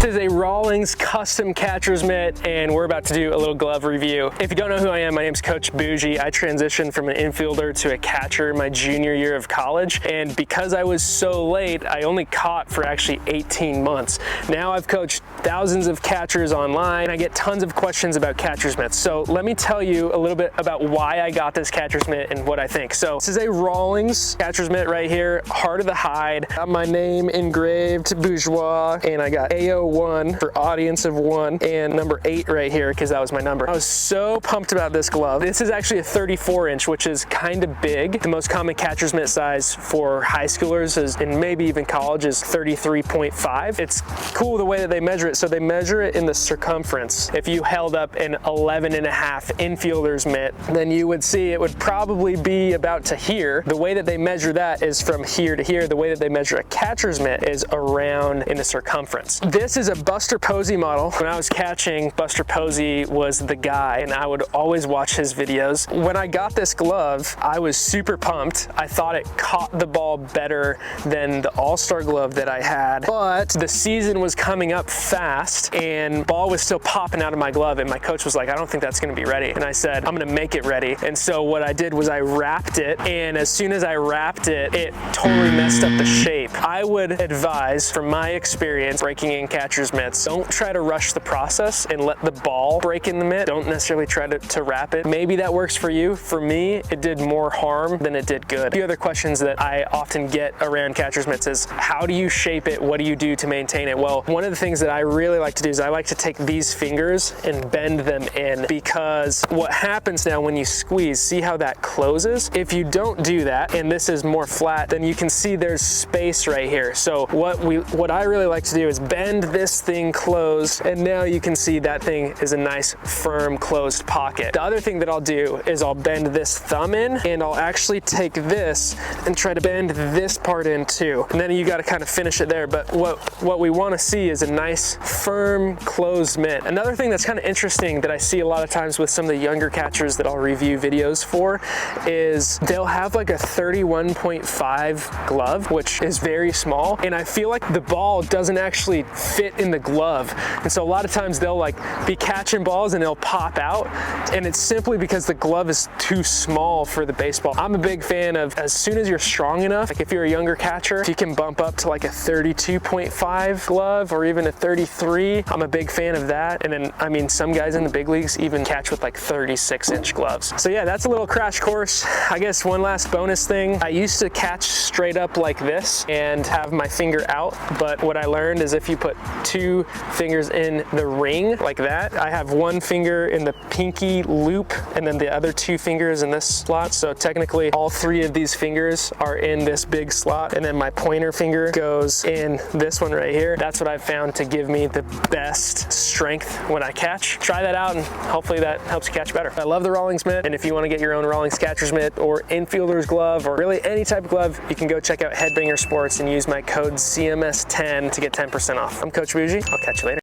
This is a Rawlings custom catcher's mitt, and we're about to do a little glove review. If you don't know who I am, my name's Coach Bougie. I transitioned from an infielder to a catcher my junior year of college, and because I was so late, I only caught for actually 18 months. Now I've coached thousands of catchers online. I get tons of questions about catcher's mitts. So let me tell you a little bit about why I got this catcher's mitt and what I think. So this is a Rawlings catcher's mitt right here, heart of the hide. Got my name engraved, bourgeois, and I got AO1 for audience of 1 and number 8 right here because that was my number. I was so pumped about this glove. This is actually a 34-inch, which is kind of big. The most common catcher's mitt size for high schoolers is, and maybe even college, is 33.5. It's cool the way that they measure it. So they measure it in the circumference. If you held up an 11.5 infielder's mitt, then you would see it would probably be about to here. The way that they measure that is from here to here. The way that they measure a catcher's mitt is around in the circumference. This is a Buster Posey model. When I was catching, Buster Posey was the guy, and I would always watch his videos. When I got this glove, I was super pumped. I thought it caught the ball better than the All-Star glove that I had, but the season was coming up fast and ball was still popping out of my glove, and my coach was like, I don't think that's gonna be ready. And I said, I'm gonna make it ready. And so what I did was I wrapped it, and as soon as I wrapped it, it totally messed up the shape. I would advise, from my experience breaking in catcher's mitts, don't try to rush the process and let the ball break in the mitt. Don't necessarily try to wrap it. Maybe that works for you. For me, it did more harm than it did good. A few other questions that I often get around catcher's mitts is, how do you shape it? What do you do to maintain it? Well, one of the things that I really like to do is I like to take these fingers and bend them in, because what happens now when you squeeze, see how that closes? If you don't do that, and this is more flat, then you can see there's space right here. So what I really like to do is bend this thing closed, and now you can see that thing is a nice firm closed pocket. The other thing that I'll do is I'll bend this thumb in, and I'll actually take this and try to bend this part in too. And then you got to kind of finish it there. But what we want to see is a nice firm closed mitt. Another thing that's kind of interesting that I see a lot of times with some of the younger catchers that I'll review videos for is they'll have like a 31.5 glove, which is very small, and I feel like the ball doesn't actually fit in the glove. And so a lot of times they'll like be catching balls and they'll pop out, and it's simply because the glove is too small for the baseball. I'm a big fan of, as soon as you're strong enough, like if you're a younger catcher, if you can bump up to like a 32.5 glove or even a 33, I'm a big fan of that. And then, I mean, some guys in the big leagues even catch with like 36-inch gloves. So yeah, that's a little crash course. I guess one last bonus thing, I used to catch straight up like this and have my finger out, but what I learned is if you put 2 fingers in the ring like that, I have 1 finger in the pinky loop and then the other 2 fingers in this slot. So technically all 3 of these fingers are in this big slot, and then my pointer finger goes in this one right here. That's what I've found to give me the best strength when I catch. Try that out and hopefully that helps you catch better. I love the Rawlings mitt, and if you want to get your own Rawlings catcher's mitt or infielder's glove or really any type of glove, you can go check out Headbanger Sports and use my code CMS10 to get 10% off. I'm Coach Bougie. I'll catch you later.